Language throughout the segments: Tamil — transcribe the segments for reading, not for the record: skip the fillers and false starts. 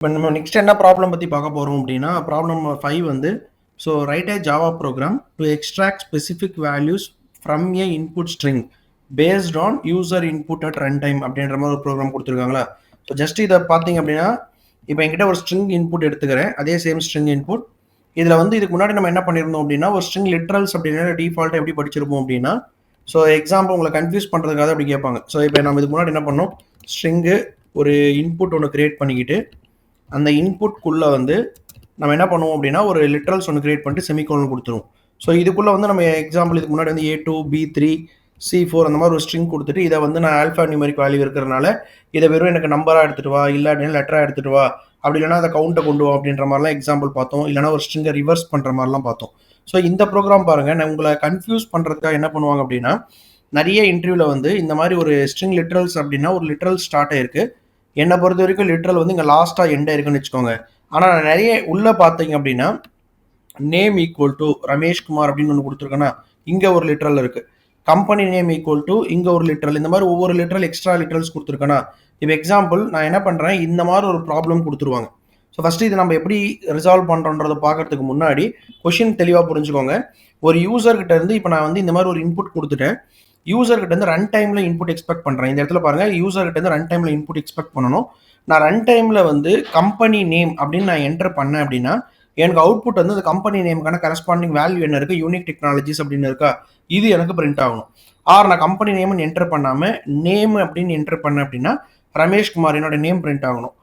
இப்போ நம்ம நெக்ஸ்ட் என்ன ப்ராப்ளம் பற்றி பார்க்க போகிறோம் அப்படின்னா ப்ராப்ளம் 5 வந்து so write a Java program to extract specific values from a input string based on user input at run time அப்படின்ற மாதிரி ஒரு ப்ரோக்ராம் கொடுத்துருக்காங்களா. ஸோ ஜஸ்ட் இதை பார்த்தீங்க அப்படின்னா இப்போ என்கிட்ட ஒரு ஸ்ட்ரிங் இன்புட் எடுத்துக்கிறேன், அதே சேம் ஸ்ட்ரிங் இன்புட். இதில் வந்து இதுக்கு முன்னாடி நம்ம என்ன பண்ணியிருந்தோம் அப்படின்னா ஒரு ஸ்ட்ரிங் லிட்ரல்ஸ் அப்படின்னா டிஃபால்ட்டாக எப்படி படிச்சிருப்போம் அப்படின்னா ஸோ எக்ஸாம்பிள் உங்களை கன்ஃபியூஸ் பண்ணுறதுக்காக அப்படி கேட்பாங்க. ஸோ இப்போ நம்ம இதுக்கு முன்னாடி என்ன பண்ணோம், ஸ்ட்ரிங்கு ஒரு இன்புட் ஒன்று கிரியேட் பண்ணிக்கிட்டு அந்த இன்புட்குள்ளே வந்து நம்ம என்ன பண்ணுவோம் அப்படின்னா ஒரு லிட்ரல்ஸ் ஒன்று கிரியேட் பண்ணிட்டு செமிகோலன் கொடுத்துருவோம். ஸோ இதுக்குள்ளே வந்து நம்ம எக்ஸாம்பிள் இதுக்கு முன்னாடி வந்து A2 B3 C4 அந்த மாதிரி ஒரு ஸ்ட்ரிங் கொடுத்துட்டு இதை வந்து நான் ஆல்ஃபா நியூமெரிக் வேல்யூ இருக்கிறனால இதை வெறும் எனக்கு நம்பராக எடுத்துகிட்டு வா, இல்லை அப்படின்னா லெட்டராக எடுத்துகிட்டு வா, அப்படி இல்லைனா அதை கவுண்ட்டை கொண்டு வா அப்படின்ற மாதிரிலாம் எக்ஸாம்பிள் பார்த்தோம். இல்லைனா ஒரு ஸ்ட்ரிங்கை ரிவர்ஸ் பண்ணுற மாதிரிலாம் பார்த்தோம். ஸோ இந்த ப்ரோக்ராம் பாருங்கள், நான் உங்களை கன்ஃபியூஸ் பண்ணுறதுக்காக என்ன பண்ணுவாங்க அப்படின்னா நிறைய இன்டர்வியூவில் வந்து இந்த மாதிரி ஒரு ஸ்ட்ரிங் லிட்ரல்ஸ் அப்படின்னா ஒரு லிட்ரல் ஸ்டார்ட் ஆயிருக்கு, என்னை பொறுத்த வரைக்கும் லிட்ரல் வந்து இங்கே லாஸ்ட்டாக எண்ட் ஆயிருக்குன்னு வச்சுக்கோங்க. ஆனால் நான் நிறைய உள்ளே பார்த்தீங்க அப்படின்னா நேம் ஈக்குவல் டு ரமேஷ்குமார் அப்படின்னு ஒன்று கொடுத்துருக்கேன்னா இங்கே ஒரு லிட்ரல் இருக்குது, கம்பெனி நேம் ஈக்குவல் டு இங்கே ஒரு லிட்ரல், இந்த மாதிரி ஒவ்வொரு லிட்ரல் எக்ஸ்ட்ரா லிட்ரல்ஸ் கொடுத்துருக்கேன்னா இப்போ எக்ஸாம்பிள் நான் என்ன பண்ணுறேன், இந்த மாதிரி ஒரு ப்ராப்ளம் கொடுத்துருவாங்க. ஸோ ஃபஸ்ட்டு இது நம்ம எப்படி ரிசால்வ் பண்ணுறோன்றதை பார்க்கறதுக்கு முன்னாடி கொஷின் தெளிவாக புரிஞ்சுக்கோங்க. ஒரு யூசர்கிட்ட இருந்து இப்போ நான் வந்து இந்த மாதிரி ஒரு இன்புட் கொடுத்துட்டேன், யூசர்கிட்ட இருந்து ரன் டைமில் இன்புட் எக்ஸ்பெக்ட் பண்ணுறேன். இந்த இடத்துல பாருங்கள், யூசர்கிட்ட இருந்து ரன் டைமில் இன்புட் எக்ஸ்பெக்ட் பண்ணணும். நான் ரன் டைமில் வந்து கம்பெனி நேம் அப்படின்னு நான் என்டர் பண்ணேன் அப்படின்னா எனக்கு அவுட்புட் வந்து அந்த கம்பெனி நேமுக்கான கரஸ்பாண்டிங் வேல்யூ என்ன இருக்குது, யூனிக் டெக்னாலஜிஸ் அப்படின்னு இருக்கா, இது எனக்கு பிரிண்ட் ஆகணும். நான் கம்பெனி நேம்னு என்டர் பண்ணாமல் நேம் அப்படின்னு என்டர் பண்ணேன் அப்படின்னா ரமேஷ்குமார் என்னோட நேம் பிரிண்ட் ஆகணும்.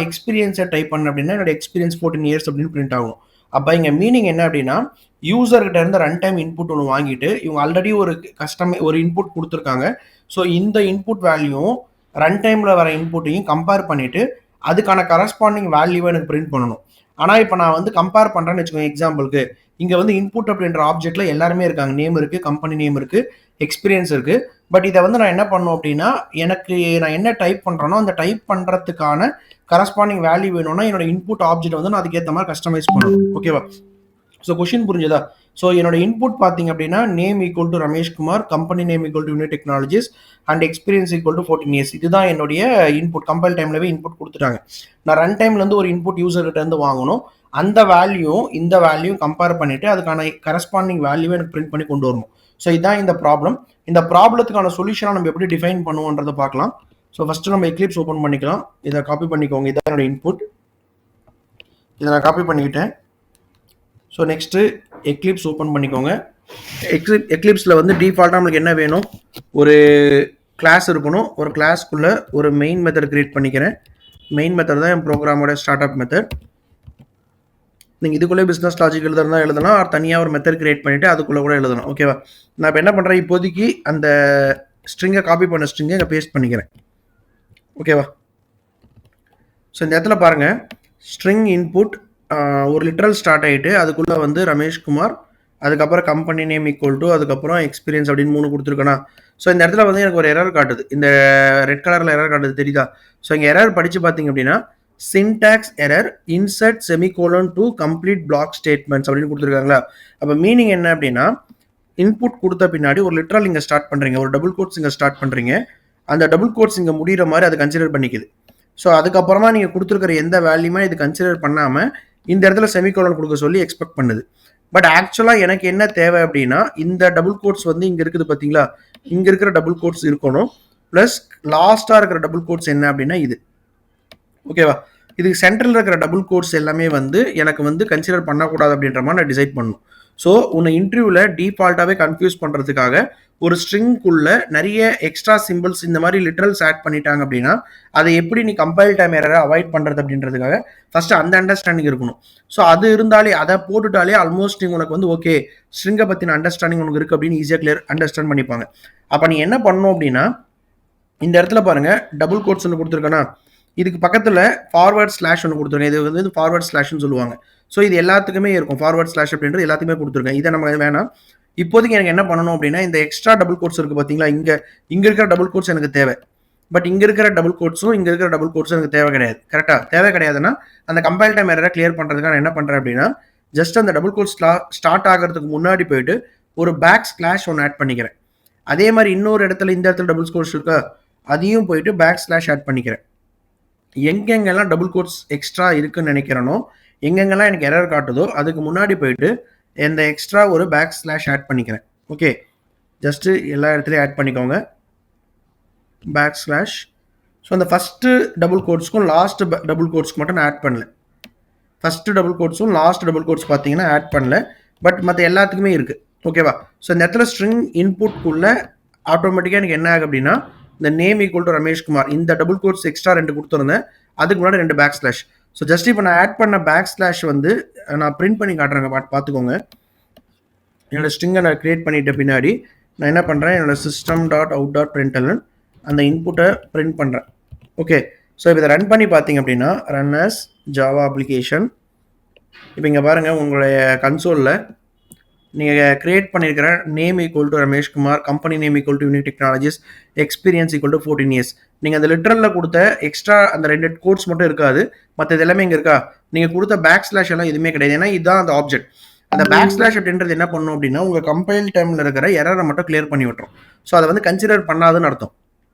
எக்ஸ்பீரியன்ஸை டைப் பண்ண அப்படின்னா என்னோட எக்ஸ்பீரியன்ஸ் 14 இயர்ஸ் அப்படின்னு பிரிண்ட் ஆகணும். அப்போ இங்கே மீனிங் என்ன அப்படின்னா யூசர்கிட்ட இருந்து ரன் டைம் இன்புட் ஒன்று வாங்கிட்டு இவங்க ஆல்ரெடி ஒரு ஒரு இன்புட் கொடுத்துருக்காங்க. ஸோ இந்த இன்புட் வேல்யூவும் ரன் டைமில் வர இன்புட்டையும் கம்பேர் பண்ணிவிட்டு அதுக்கான கரஸ்பாண்டிங் வேல்யூவை எனக்கு பிரிண்ட் பண்ணணும். ஆனால் இப்போ நான் வந்து கம்பேர் பண்ணுறேன்னு வச்சுக்கோங்க, எக்ஸாம்பிளுக்கு இங்கே வந்து இன்புட் அப்படின்ற ஆப்ஜெக்ட்டில் எல்லாருமே இருக்காங்க, நேம் இருக்குது, கம்பெனி நேம் இருக்குது, எக்ஸ்பீரியன்ஸ் இருக்குது. பட் இதை வந்து நான் என்ன பண்ணணும் அப்படின்னா எனக்கு நான் என்ன டைப் பண்ணுறேனோ அந்த டைப் பண்ணுறதுக்கான கரஸ்பாண்டிங் வேல்யூ வேணும்னா என்னோட இன்புட் ஆப்ஜெக்ட் வந்து நான் அதுக்கேற்ற மாதிரி கஸ்டமைஸ் பண்ணணும். ஓகேவா? ஸோ கொஷின் புரிஞ்சுதா? ஸோ என்னோட இன்புட் பார்த்தீங்க அப்படின்னா name equal to Rameshkumar, company name equal to unique technologies and experience equal to 14 years. இதுதான் என்னுடைய இன்புட். கம்பைல் டைம்லவே இன்புட் கொடுத்துட்டாங்க. நான் ரன் டைம்லேருந்து ஒரு இன்புட் யூசர்கிட்ட இருந்து வாங்கணும். அந்த வேல்யூ இந்த வேல்யூ கம்பேர் பண்ணிட்டு அதுக்கான கரஸ்பாண்டிங் வேல்யூவை எனக்கு பிரிண்ட் பண்ணி கொண்டு வரணும். ஸோ இதுதான் இந்த ப்ராப்ளம். இந்த ப்ராப்ளத்துக்கான சொல்யூஷனை நம்ம எப்படி டிஃபைன் பண்ணுவோன்றதை பார்க்கலாம். ஸோ ஃபஸ்ட்டு நம்ம எக்லிப்ஸ் ஓப்பன் பண்ணிக்கலாம். இதை காப்பி பண்ணிக்கோங்க, இதான் என்னோட இன்புட். இதை நான் காப்பி பண்ணிக்கிட்டேன். ஸோ நெக்ஸ்ட்டு எக்லிப்ஸ் ஓப்பன் பண்ணிக்கோங்க. எக்லிப்ஸில் வந்து டிஃபால்ட்டாக நம்மளுக்கு என்ன வேணும், ஒரு கிளாஸ் இருக்கணும். ஒரு கிளாஸ்க்குள்ளே ஒரு மெயின் மெத்தட் கிரியேட் பண்ணிக்கிறேன். மெயின் மெத்தட் தான் என் ப்ரோக்ராமோட ஸ்டார்ட் அப் மெத்தட். நீங்கள் இதுக்குள்ளே பிஸ்னஸ் லாஜிக் எழுதுறதா எழுதலாம், தனியாக ஒரு மெத்தட் கிரியேட் பண்ணிவிட்டு அதுக்குள்ளே கூட எழுதலாம். ஓகேவா? நான் இப்போ என்ன பண்ணுறேன், இப்போதைக்கு அந்த ஸ்ட்ரிங்கை காப்பி பண்ண ஸ்ட்ரிங்கை இங்கே பேஸ்ட் பண்ணிக்கிறேன். ஓகேவா? ஸோ இந்த இடத்துல பாருங்கள், ஸ்ட்ரிங் இன்புட் ஒரு லிட்ரல் ஸ்டார்ட் ஆகிட்டு அதுக்குள்ளே வந்து ரமேஷ்குமார், அதுக்கப்புறம் கம்பெனி நேம் ஈக்குவல் டு, அதுக்கப்புறம் எக்ஸ்பீரியன்ஸ் அப்படின்னு 3 கொடுத்துருக்கேனா. ஸோ இந்த இடத்துல வந்து எனக்கு ஒரு எரர் காட்டுது, இந்த ரெட் கலரில் எரர் காட்டுது, தெரியுதா? ஸோ இங்கே எரர் படித்து பார்த்தீங்க அப்படின்னா syntax error insert semicolon to complete block statements அப்படின்னு கொடுத்துருக்காங்களா. அப்போ மீனிங் என்ன அப்படின்னா இன்புட் கொடுத்த பின்னாடி ஒரு லிட்ரல் இங்கே ஸ்டார்ட் பண்ணுறீங்க, ஒரு டபுள் கோட்ஸ் இங்கே ஸ்டார்ட் பண்ணுறீங்க, அந்த டபுள் கோட்ஸ் இங்கே முடிகிற மாதிரி அது கன்சிடர் பண்ணிக்குது. ஸோ அதுக்கப்புறமா நீங்கள் கொடுத்துருக்கிற எந்த வேல்யூமே இது கன்சிடர் பண்ணாமல் இந்த இடத்துல செமிகோலன் கொடுக்க சொல்லி எக்ஸ்பெக்ட் பண்ணுது. பட் ஆக்சுவலாக எனக்கு என்ன தேவை அப்படின்னா இந்த டபுள் கோட்ஸ் வந்து இங்கே இருக்குது பார்த்தீங்களா, இங்கே இருக்கிற டபுள் கோட்ஸ் இருக்கணும், ப்ளஸ் லாஸ்ட்டாக இருக்கிற டபுள் கோட்ஸ் என்ன அப்படின்னா இது. ஓகேவா? இதுக்கு சென்ட்ரல் இருக்கிற டபுள் கோட்ஸ் எல்லாமே வந்து எனக்கு வந்து கன்சிடர் பண்ணக்கூடாது அப்படின்ற மாதிரி நான் டிசைட் பண்ணணும். ஸோ உன்னை இன்டர்வியூவில் டிஃபால்ட்டாகவே கன்ஃபியூஸ் பண்ணுறதுக்காக ஒரு ஸ்ட்ரிங்குள்ளே நிறைய எக்ஸ்ட்ரா சிம்பிள்ஸ் இந்த மாதிரி லிட்ரல்ஸ் ஆட் பண்ணிட்டாங்க அப்படின்னா அதை எப்படி நீ கம்பைல் டைம் எரரை அவாய்ட் பண்ணுறது அப்படின்றதுக்காக ஃபஸ்ட்டு அந்த அண்டர்ஸ்டாண்டிங் இருக்கணும். ஸோ அது இருந்தாலே, அதை போட்டுட்டாலே ஆல்மோஸ்ட் நீங்கள் உனக்கு வந்து ஓகே ஸ்ட்ரிங்கை பற்றின அண்டர்ஸ்டாண்டிங் உனக்கு இருக்குது அப்படின்னு ஈஸியாக அண்டர்ஸ்டாண்ட் பண்ணிப்பாங்க. அப்போ நீ என்ன பண்ணணும் அப்படின்னா இந்த இடத்துல பாருங்கள், டபுள் கோட்ஸ் ஒன்று கொடுத்துருக்கேன்னா இதுக்கு பக்கத்தில் ஃபார்வர்ட் ஸ்லாஷ் ஒன்று கொடுத்துருக்கேன். இது வந்து ஃபார்வர்ட் ஸ்லாஷ்னு சொல்லுவாங்க. ஸோ இது எல்லாத்துக்குமே இருக்கும், ஃபார்வர்ட் ஸ்லாஷ் அப்படின்றது எல்லாத்துக்குமே கொடுத்துருக்கேன். இதை நம்ம வேணாம். இப்போதைக்கு எனக்கு என்ன பண்ணணும் அப்படின்னா இந்த எக்ஸ்ட்ரா டபுள் கோட்ஸ் இருக்குது பார்த்தீங்களா, இங்கே இருக்கிற டபுள் கோட்ஸ் எனக்கு தேவை. பட் இங்கே இருக்கிற டபுள் கோட்ஸும் இங்கே இருக்கிற டபுள் கோட்ஸும் எனக்கு தேவை கிடையாது. கரெக்டாக தேவை கிடையாதுன்னா அந்த கம்பைல் டைம் எரரை கிளியர் பண்ணுறதுக்காக நான் என்ன பண்ணுறேன் அப்படின்னா ஜஸ்ட் அந்த டபுள் கோட்ஸ் ஸ்டார்ட் ஆகிறதுக்கு முன்னாடி போயிட்டு ஒரு பேக் ஸ்லாஷ் ஒன்று ஆட் பண்ணிக்கிறேன். அதே மாதிரி இன்னொரு இடத்துல இந்த இடத்துல டபுள் கோட்ஸ் இருக்கா, அதையும் போயிட்டு பேக் ஸ்லாஷ் ஆட் பண்ணிக்கிறேன். எங்கெங்கெல்லாம் டபுள் கோட்ஸ் எக்ஸ்ட்ரா இருக்குன்னு நினைக்கிறேனோ, எங்கெங்கெல்லாம் எனக்கு எரர் காட்டுதோ அதுக்கு முன்னாடி போயிட்டு இந்த எக்ஸ்ட்ரா ஒரு பேக் ஸ்லாஷ் ஆட் பண்ணிக்கிறேன். ஓகே, ஜஸ்ட்டு எல்லா இடத்துலையும் ஆட் பண்ணிக்கோங்க பேக் ஸ்லாஷ். ஸோ அந்த ஃபஸ்ட்டு டபுள் கோட்ஸ்க்கும் லாஸ்ட் டபுள் கோட்ஸ்க்கு மட்டும் நான் ஆட் பண்ணல. ஃபஸ்ட்டு டபுள் கோட்ஸும் லாஸ்ட் டபுள் கோட்ஸ் பார்த்தீங்கன்னா ஆட் பண்ணல, பட் மற்ற எல்லாத்துக்குமே இருக்குது. ஓகேவா? ஸோ இந்த இடத்துல ஸ்ட்ரிங் இன்புட்குள்ளே ஆட்டோமேட்டிக்காக எனக்கு என்ன ஆகும் அப்படின்னா, இந்த நேம் ஈக்குவல் டு ரமேஷ்குமார் இந்த டபுள் கோட்ஸ் எக்ஸ்ட்ரா 2 கொடுத்துருந்தேன், அதுக்கு முன்னாடி 2 பேக் ஸ்லாஷ். ஸோ ஜஸ்ட் இப்போ நான் ஆட் பண்ண பேக் ஸ்லாஷ் வந்து நான் பிரிண்ட் பண்ணி காட்டுறேங்க, பார்த்துக்கோங்க. என்னோடய ஸ்ட்ரிங்கை நான் க்ரியேட் பண்ணிட்ட பின்னாடி நான் என்ன பண்ணுறேன், என்னோடய சிஸ்டம் டாட் அவுட் டாட் பிரிண்டலன் அந்த இன்புட்டை பிரிண்ட் பண்ணுறேன். ஓகே, ஸோ இப்போ இதை ரன் பண்ணி பார்த்தீங்க அப்படின்னா ரன் அஸ் ஜாவா அப்ளிகேஷன். இப்போ இங்கே பாருங்கள், உங்களுடைய கன்சோலில் நீங்கள் க்ரியேட் பண்ணியிருக்கிற name equal to Rameshkumar, company name equal to unique technologies, experience equal to 14 years. நீங்கள் அந்த லிட்டரில் கொடுத்த எக்ஸ்ட்ரா அந்த 2 கோட்ஸ் மட்டும் இருக்காது, மற்ற இது எல்லாமே இங்கே இருக்கா. நீங்கள் கொடுத்த பேக் ஸ்லாஷ் எல்லாம் எதுவுமே கிடையாது, ஏன்னா இதுதான் அந்த ஆப்ஜெக்ட். அந்த பேக் ஸ்லாஷ் அப்படின்றது என்ன பண்ணும் அப்படின்னா, உங்கள் கம்பைல் டைமில் இருக்கிற எரரை மட்டும் கிளியர் பண்ணி விட்டுரும். ஸோ அதை வந்து கன்சிடர் பண்ணாதுன்னு அர்த்தம்.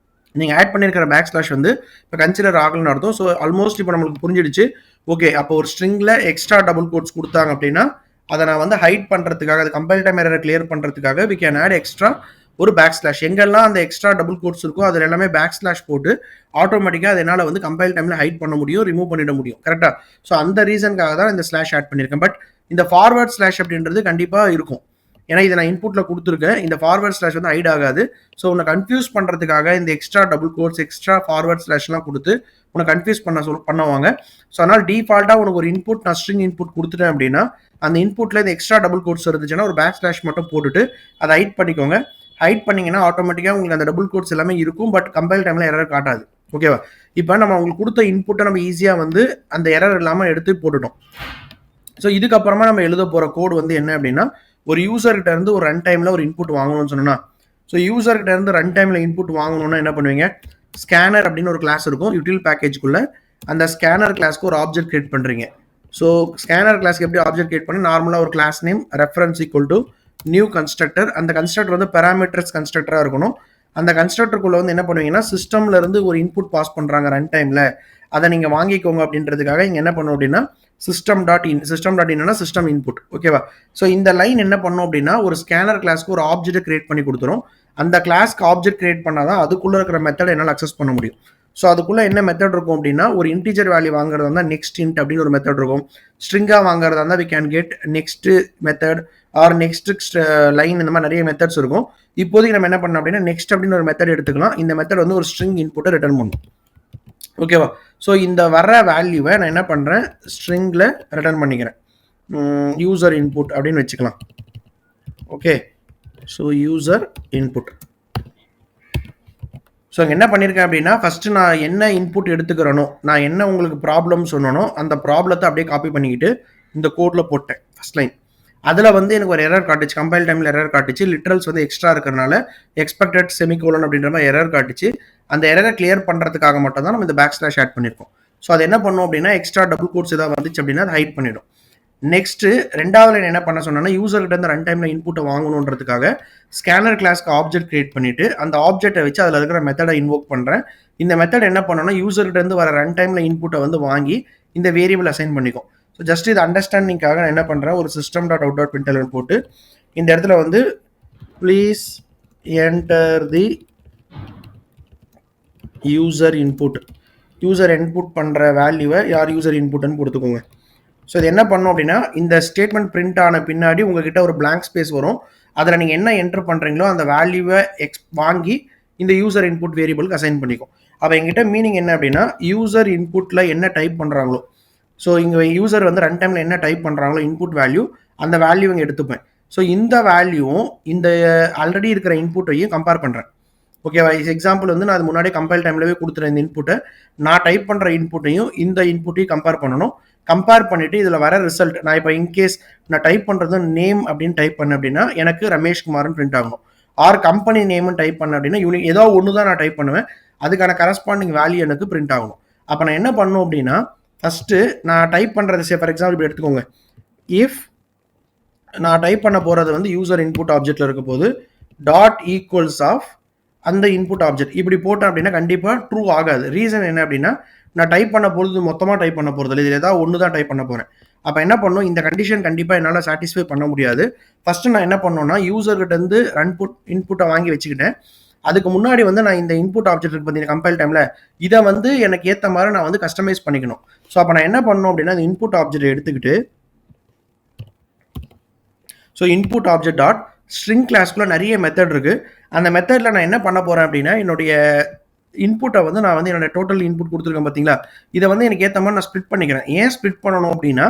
நீங்கள் ஆட் பண்ணியிருக்கிற பேக் ஸ்லாஷ் வந்து இப்போ கன்சிடர் ஆகலன்னு அர்த்தம். ஸோ ஆல்மோஸ்ட் இப்போ நம்மளுக்கு புரிஞ்சிடுச்சு. ஓகே, அப்போ ஒரு ஸ்ட்ரிங்கில் எக்ஸ்ட்ரா டபுள் கோட்ஸ் கொடுத்தாங்க அப்படின்னா அதை நான் வந்து ஹைட் பண்ணுறதுக்காக, அது கம்பைல் டைம் எரரை கிளியர் பண்ணுறதுக்காக வி கேன் ஆட் எக்ஸ்ட்ரா ஒரு பேக் ஸ்லாஷ். எங்கெல்லாம் அந்த எக்ஸ்ட்ரா டபுள் கோட்ஸ் இருக்கோ அதில் எல்லாமே பேக் ஸ்லாஷ் போட்டு ஆட்டோமேட்டிக்காக அதனால் வந்து கம்பைல் டைமில் ஹைட் பண்ண முடியும், ரிமூவ் பண்ணிட முடியும். கரெக்டாக? ஸோ அந்த ரீசனுக்காக தான் இந்த ஸ்லாஷ் ஆட் பண்ணியிருக்கேன். பட் இந்த ஃபார்வர்ட் ஸ்லாஷ் அப்படின்றது கண்டிப்பாக இருக்கும், ஏன்னா இதை நான் இன்புட்டில் கொடுத்துருக்கேன். இந்த ஃபார்வர்ட் ஸ்லாஷ் வந்து ஹைட் ஆகாது. ஸோ உன்னை கன்ஃபியூஸ் பண்ணுறதுக்காக இந்த extra double quotes, extra forward ஸ்லாஷ்லாம் கொடுத்து உன்னை கன்ஃபியூஸ் பண்ணுவாங்க. ஸோ அதனால் டிஃபால்ட்டாக உனக்கு ஒரு இன்புட் நான் ஸ்ட்ரிங் இன்புட் கொடுத்துட்டேன் அப்படின்னா அந்த இன்புட்டில் இந்த எக்ஸ்ட்ரா டபுள் கோட்ஸ் இருந்துச்சுன்னா ஒரு பேக் ஸ்லாஷ் மட்டும் போட்டுட்டு அதை ஹைட் பண்ணிக்கோங்க. ஹைட் பண்ணிங்கன்னா ஆட்டோமேட்டிக்காக உங்களுக்கு அந்த டபுள் கோட்ஸ் எல்லாமே இருக்கும், பட் கம்பைல் டைமில் எரர் காட்டாது. ஓகேவா? இப்போ நம்ம உங்களுக்கு கொடுத்த இன்புட்டை நம்ம ஈஸியாக வந்து அந்த எரர் இல்லாமல் எடுத்து போட்டுட்டோம். ஸோ இதுக்கப்புறமா நம்ம எழுத போகிற கோடு வந்து என்ன அப்படின்னா, ஒரு யூசர்கிட்ட இருந்து ஒரு ரன் டைமில் ஒரு இன்புட் வாங்கணும்னு சொன்னோன்னா, ஸோ யூசர்கிட்ட இருந்து ரன் டைமில் இன்புட் வாங்கணும்னா என்ன பண்ணுவீங்க, ஸ்கேனர் அப்படின்னு ஒரு கிளாஸ் இருக்கும் யூட்டில் பேக்கேஜ்குள்ளே. அந்த ஸ்கேனர் கிளாஸ்க்கு ஒரு ஆப்ஜெக்ட் கிரியேட் பண்ணுறீங்க. ஸோ ஸ்கேனர் கிளாஸ்க்கு எப்படி ஆப்ஜெக்ட் கிரியேட் பண்ணி, நார்மலாக ஒரு class name reference equal to new constructor. அந்த கன்ஸ்ட்ரக்டர் வந்து பேராமீட்டர்ஸ் கன்ஸ்ட்ரக்டராக இருக்கணும். அந்த கன்ஸ்ட்ரக்டருக்குள்ளே வந்து என்ன பண்ணுவீங்கன்னா, சிஸ்டம்ல இருந்து ஒரு இன்புட் பாஸ் பண்ணுறாங்க ரன் டைமில், அதை நீங்கள் வாங்கிக்கோங்க அப்படின்றதுக்காக இங்கே என்ன பண்ணும் அப்படின்னா சிஸ்டம் டாட் இன்னா சிஸ்டம் இன்புட். ஓகேவா? ஸோ இந்த லைன் என்ன பண்ணும் அப்படின்னா ஒரு ஸ்கேனர் கிளாஸ்க்கு ஒரு ஆப்ஜெக்ட் கிரியேட் பண்ணி கொடுத்துரும். அந்த கிளாஸ்க்கு ஆப்ஜெக்ட் கிரியேட் பண்ணால் தான் அதுக்குள்ளே இருக்கிற மெத்தட் என்னால் அக்சஸ் பண்ண முடியும். ஸோ அதுக்குள்ளே என்ன மெத்தட் இருக்கும் அப்படின்னா, ஒரு இன்டிஜர் வேல்யூ வாங்குறதா இருந்தால் நெக்ஸ்ட் இன்ட் அப்படின்னு ஒரு மெத்தட் இருக்கும். ஸ்ட்ரிங்காக வாங்குறதா இருந்தால் we can get next method or next line, இந்த மாதிரி நிறைய மெத்தட்ஸ் இருக்கும். இப்போதைக்கு நம்ம என்ன பண்ணோம் அப்படின்னா நெக்ஸ்ட் அப்படின்னு ஒரு மெத்தட் எடுத்துக்கலாம். இந்த மெத்தட் வந்து ஒரு ஸ்ட்ரிங் இன்புட்டை ரிட்டர்ன் பண்ணும். ஓகேவா? ஸோ இந்த வர வேல்யூவை நான் என்ன பண்ணுறேன், ஸ்ட்ரிங்கில் ரிட்டர்ன் பண்ணிக்கிறேன். யூசர் இன்புட் அப்படின்னு வச்சுக்கலாம். Okay, so user input. So இங்கே என்ன பண்ணியிருக்கேன் அப்படின்னா, ஃபஸ்ட்டு நான் என்ன இன்புட் எடுத்துக்கிறனோ, நான் என்ன உங்களுக்கு ப்ராப்ளம் சொன்னனோ அந்த ப்ராப்ளத்தை அப்படியே காப்பி பண்ணிக்கிட்டு இந்த கோடில் போட்டேன் ஃபஸ்ட் லைன். அதில் வந்து எனக்கு ஒரு எரர் காட்டுச்சு, கம்பைல் டைமில் எரர் காட்டுச்சு. லிட்ரல்ஸ் வந்து எக்ஸ்ட்ரா இருக்கிறனால எக்ஸ்பெக்டட் செமிகோலன் அப்படின்ற மாதிரி எரர் காட்டுச்சு. அந்த எரரை கிளியர் பண்ணுறதுக்காக மட்டும் தான் நம்ம இந்த பேக் ஸ்லாஷ் ஆட் பண்ணியிருக்கோம். ஸோ அது என்ன பண்ணும் அப்படின்னா, எக்ஸ்ட்ரா டபுள் கோட்ஸ் ஏதாவது வந்துச்சு அப்படின்னா அதை ஹைட் பண்ணிடும். நெக்ஸ்ட்டு ரெண்டாவது லைன் என்ன பண்ண சொன்னேன்னா, யூசர்கிட்ட இருந்து ரன் டைமில் இன்புட்டை வாங்கணுன்றதுக்காக ஸ்கேனர் கிளாஸ்க்கு ஆப்ஜெக்ட் கிரியேட் பண்ணிவிட்டு அந்த ஆப்ஜெக்டை வச்சு அதில் இருக்கிற மெத்தடை இன்வோக் பண்ணுறேன். இந்த மெத்தட் என்ன பண்ணோன்னா, யூசர்கிட்ட இருந்து வர ரன் டைமில் இன்புட்டை வந்து வாங்கி இந்த வேரியபிள் அசைன் பண்ணிக்கும். ஸோ ஜஸ்ட் இது அண்டர்ஸ்டாண்டிங்காக நான் என்ன பண்ணுறேன், ஒரு சிஸ்டம் டாட் அவுட் டாட் பிரிண்டலன் போட்டு இந்த இடத்துல வந்து please enter the user input, user input பண்ணுற வேல்யூவை யார் யூசர் இன்புட்னு கொடுத்துக்கோங்க. ஸோ இது என்ன பண்ணோம் அப்படின்னா, இந்த ஸ்டேட்மெண்ட் பிரிண்ட் ஆன பின்னாடி உங்ககிட்ட ஒரு பிளாங்க் ஸ்பேஸ் வரும். அதில் நீங்கள் என்ன என்டர் பண்ணுறீங்களோ அந்த வேல்யூவை வாங்கி இந்த யூசர் இன்புட் வேரியபிளுக்கு அசைன் பண்ணிக்கும். அப்போ எங்கிட்ட மீனிங் என்ன அப்படின்னா, யூசர் இன்புட்டில் என்ன டைப் பண்ணுறாங்களோ, ஸோ இங்கே யூசர் வந்து ரன் டைமில் என்ன டைப் பண்ணுறாங்களோ இன்புட் வேல்யூ, அந்த வேல்யூ இங்கே எடுத்துப்பேன். ஸோ இந்த வேல்யூவும் இந்த ஆல்ரெடி இருக்கிற இன்புட்டையும் கம்பேர் பண்ணுறேன். ஓகேவா? எக்ஸாம்பிள் வந்து நான் அது முன்னாடி கம்பைல் டைம்லவே கொடுத்துறேன். இந்த இன்புட்டை நான் டைப் பண்ணுற இன்புட்டையும் இந்த இன்புட்டையும் கம்பேர் பண்ணணும். கம்பேர் பண்ணிவிட்டு இதில் வர ரிசல்ட், நான் இப்போ இன்கேஸ் நான் டைப் பண்ணுறது நேம் அப்படின்னு டைப் பண்ணேன் அப்படின்னா எனக்கு ரமேஷ்குமார்னு பிரிண்ட் ஆகணும். ஆர் கம்பெனி நேம்னு டைப் பண்ணேன் அப்படின்னா யூனிக் ஏதோ ஒன்று தான் நான் டைப் பண்ணுவேன், அதுக்கான கரஸ்பாண்டிங் வேல்யூ எனக்கு பிரிண்ட் ஆகணும். அப்போ நான் என்ன பண்ணணும் அப்படின்னா, ஃபஸ்ட்டு நான் டைப் பண்ணுறது ஃபார் எக்ஸாம்பிள் இப்படி எடுத்துக்கோங்க. இஃப் நான் டைப் பண்ண போகிறது வந்து யூசர் இன்புட் ஆப்ஜெக்டில் இருக்க போது டாட் ஈக்குவல்ஸ் ஆஃப் அந்த இன்புட் ஆப்ஜெக்ட் இப்படி போட்டேன் அப்படின்னா கண்டிப்பாக ட்ரூ ஆகாது. ரீசன் என்ன அப்படின்னா, நான் டைப் பண்ண பொழுது மொத்தமாக டைப் பண்ண போகிறது இல்லை, இதில் ஏதாவது ஒன்று தான் டைப் பண்ண போகிறேன். அப்போ என்ன பண்ணணும், இந்த கண்டிஷன் கண்டிப்பாக என்னால் சாட்டிஸ்ஃபை பண்ண முடியாது. ஃபஸ்ட்டு நான் என்ன பண்ணணும்னா யூசர்கிட்ட இருந்து இன்புட்டை வாங்கி வச்சுக்கிட்டேன். அதுக்கு முன்னாடி வந்து நான் இந்த இன்புட் ஆப்ஜெக்ட் இருக்கு பார்த்தீங்கன்னா கம்பைல் டைமில், இதை வந்து எனக்கு ஏற்ற மாதிரி நான் வந்து கஸ்டமைஸ் பண்ணிக்கணும். ஸோ அப்போ நான் என்ன பண்ணணும் அப்படின்னா இந்த இன்புட் ஆப்ஜெக்ட் எடுத்துக்கிட்டு, so input object dot string கிளாஸ்க்குள்ள நிறைய மெத்தட் இருக்கு. அந்த மெத்தடில் நான் என்ன பண்ண போகிறேன் அப்படின்னா என்னுடைய இன்புட்டை வந்து நான் வந்து என்னோட டோட்டல் இன்புட் கொடுத்துருக்கேன் பார்த்தீங்களா, இதை வந்து எனக்கு ஏற்ற மாதிரி நான் ஸ்ப்ளிட் பண்ணிக்கிறேன். ஏன் ஸ்ப்ளிட் பண்ணணும் அப்படின்னா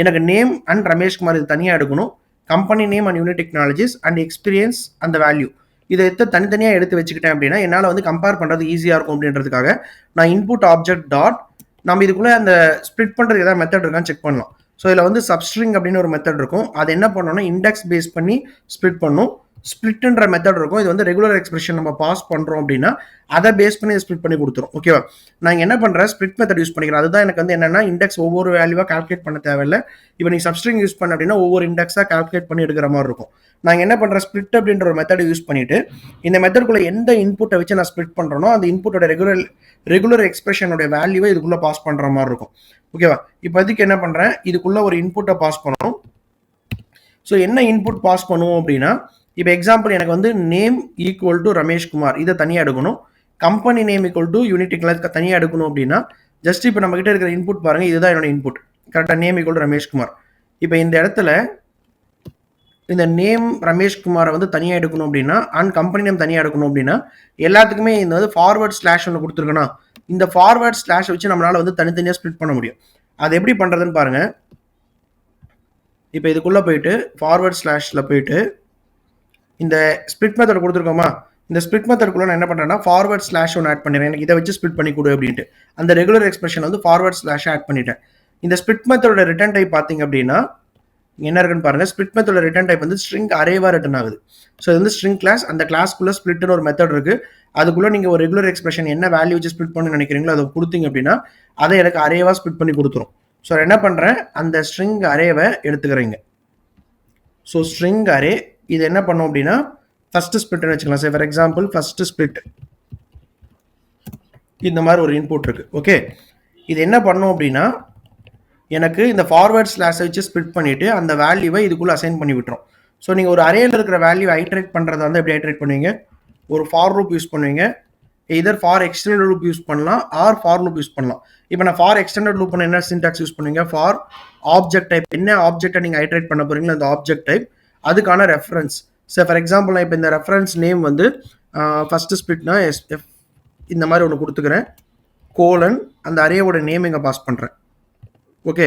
எனக்கு நேம் அண்ட் ரமேஷ்குமார் இது தனியாக எடுக்கணும், company name and unique technologies and experience அந்த வேல்யூ இதை தனித்தனியாக எடுத்து வச்சுக்கிட்டேன் அப்படின்னா என்னால் வந்து கம்பேர் பண்ணுறது ஈஸியாக இருக்கும் அப்படின்றதுக்காக நான் இன்புட் ஆப்ஜெக்ட் டாட் நம்ம இதுக்குள்ளே அந்த ஸ்ப்ளிட் பண்ணுறது ஏதாவது மெத்தட் இருக்கான்னு செக் பண்ணலாம். ஸோ இதில் வந்து சப்ஸ்ட்ரிங் அப்படின்னு ஒரு மெத்தட் இருக்கும். அது என்ன பண்ணோம்னா இண்டெக்ஸ் பேஸ் பண்ணி ஸ்ப்ளிட் பண்ணும். ஸ்ப்ளிட்ன்ற மெத்தட் இருக்கும். இது வந்து ரெகுலர் எக்ஸ்பிரஷன் நம்ம பாஸ் பண்ணுறோம் அப்படின்னா அதை பேஸ் பண்ணி ஸ்ப்ளிட் பண்ணி கொடுத்துரும். ஓகேவா, நான் என்ன பண்ணுறேன் ஸ்ப்ளிட் மெத்தட் யூஸ் பண்ணிக்கிறேன். அதுதான் எனக்கு வந்து என்னன்னா இண்டெக்ஸ் ஒவ்வொரு வேல்யூவாக கால்குலேட் பண்ண தேவையில்லை. இப்போ நீ சப்ஸ்ட்ரிங் யூஸ் பண்ண அப்படின்னா ஒவ்வொரு இண்டெக்ஸாக கால்குலேட் பண்ணி எடுக்கிற மாதிரி இருக்கும். நான் என்ன பண்ணுறேன் ஸ்ப்ளிட் அப்படின்ற ஒரு மெத்தட் யூஸ் பண்ணிட்டு இந்த மெத்தடுக்குள்ள எந்த இன்புட்டை வச்சு நான் ஸ்ப்ளிட் பண்ணுறனோ அந்த இன்புட்டோட ரெகுலர் எக்ஸ்பிரஷனோட வேல்யூவை இதுக்குள்ளே பாஸ் பண்ணுற மாதிரி இருக்கும். ஓகேவா, இப்போ இதுக்கு என்ன பண்ணுறேன், இதுக்குள்ளே ஒரு இன்புட்டை பாஸ் பண்ணணும். ஸோ என்ன இன்புட் பாஸ் பண்ணுவோம் அப்படின்னா இப்போ எக்ஸாம்பிள் எனக்கு வந்து நேம் ஈக்குவல் டு ரமேஷ்குமார் இதை தனியாக எடுக்கணும், company name equal to unit class தனியாக எடுக்கணும் அப்படின்னா ஜஸ்ட் இப்போ நம்ம கிட்ட இருக்கிற இன்புட் பாருங்கள், இதுதான் என்னோட இன்புட் கரெக்டாக, நேம் ஈக்குவல் டு ரமேஷ்குமார். இப்போ இந்த இடத்துல இந்த நேம் ரமேஷ்குமாரை வந்து தனியாக எடுக்கணும் அப்படின்னா அண்ட் கம்பெனி நேம் தனியாக எடுக்கணும் அப்படின்னா எல்லாத்துக்குமே இந்த வந்து ஃபார்வர்ட் ஸ்லாஷ் ஒன்று கொடுத்துருக்கேன்னா இந்த ஃபார்வர்ட் ஸ்லாஷ் வச்சு நம்மளால் வந்து தனித்தனியாக ஸ்ப்ளிட் பண்ண முடியும். அது எப்படி பண்ணுறதுன்னு பாருங்கள். இப்போ இதுக்குள்ளே போயிட்டு ஃபார்வர்ட் ஸ்லாஷில் போயிட்டு இந்த ஸ்ப்ளிட் மெத்தட் கொடுத்துருக்கோமா, இந்த ஸ்ப்ளிட் மெத்தடுக்குள்ள நான் என்ன பண்ணுறேன்னா ஃபார்வர்ட் ஸ்லாஷ் ஒன்று ஆட் பண்ணிடுறேன், எனக்கு இதை வச்சு ஸ்ப்ளிட் பண்ணி கொடு அப்படின்ட்டு. அந்த ரெகுலர் எக்ஸ்பிரஷன் வந்து ஃபார்வர்ட் ஸ்லாஷ் ஆட் பண்ணிட்டேன். இந்த ஸ்ப்ளிட் மெத்தடோட ரிட்டர்ன் டைப் பார்த்தீங்க அப்படின்னா என்ன இருக்குன்னு பாருங்க, ஸ்ப்ளிட் மெத்தடோட ரிட்டர்ன் டைப் வந்து ஸ்ட்ரிங் அரேவா ரிட்டர்ன் ஆகுது. ஸோ இது வந்து ஸ்ட்ரிங் கிளாஸ், அந்த கிளாஸ்க்குள்ள ஸ்ப்ளிட்னு ஒரு மெத்தட் இருக்கு. அதுக்குள்ள நீங்க ஒரு ரெகுலர் எக்ஸ்பிரஷன் என்ன வேல்யூ வச்சு ஸ்ப்ளிட் பண்ணு நினைக்கிறீங்களோ அதை கொடுத்தீங்க அப்படின்னா அதை எனக்கு அரேவா ஸ்ப்ளிட் பண்ணி கொடுத்துரும். ஸோ என்ன பண்றேன், அந்த ஸ்ட்ரிங் அரேவை எடுத்துக்கிறீங்க. ஸோ ஸ்ட்ரிங் அரே இது என்ன பண்ணும் அப்படின்னா ஃபர்ஸ்ட் ஸ்ப்ளிட்னு வச்சுக்கலாம். சரி ஃபார் எக்ஸாம்பிள் ஃபர்ஸ்ட் ஸ்ப்ளிட் இந்த மாதிரி ஒரு இன்புட் இருக்கு. ஓகே, இது என்ன பண்ணும் அப்படின்னா எனக்கு இந்த ஃபார்வர்ட் ஸ்லாஷை வச்சு ஸ்ப்ளிட் பண்ணிட்டு அந்த வேல்யூவை இதுக்குள்ள அசைன் பண்ணி விட்டுரும். ஸோ நீங்கள் ஒரு அரேயில் இருக்கிற வேல்யூ ஐட்ரேட் பண்ணுறதா வந்து எப்படி ஐட்ரேட் பண்ணுவீங்க, ஒரு ஃபார் லூப் யூஸ் பண்ணுவீங்க, இதர் ஃபார் எக்ஸ்டெண்டட் லூப் யூஸ் பண்ணலாம் ஆர் ஃபார் லூப் யூஸ் பண்ணலாம். இப்போ நான் ஃபார் எக்ஸ்டெண்டட் லூப் பண்ண என்ன சின்டாக்ஸ் யூஸ் பண்ணுவீங்க, ஃபார் ஆப்ஜெக்ட் டைப், என்ன ஆப்ஜெக்டை நீங்கள் ஐட்ரேட் பண்ண போறீங்களோ அந்த ஆப்ஜெக்ட் டைப் அதுக்கான ரெஃபரன்ஸ். ஸோ ஃபார் எக்ஸாம்பிள் நான் இப்போ இந்த ரெஃபரன்ஸ் நேம் வந்து ஃபர்ஸ்ட் ஸ்ப்ளிட்னா எஸ்எஃப் இந்த மாதிரி ஒன்று கொடுத்துக்கிறேன், கோலன் அந்த அரேவோட நேம் இங்கே பாஸ் பண்ணுறேன். ஓகே,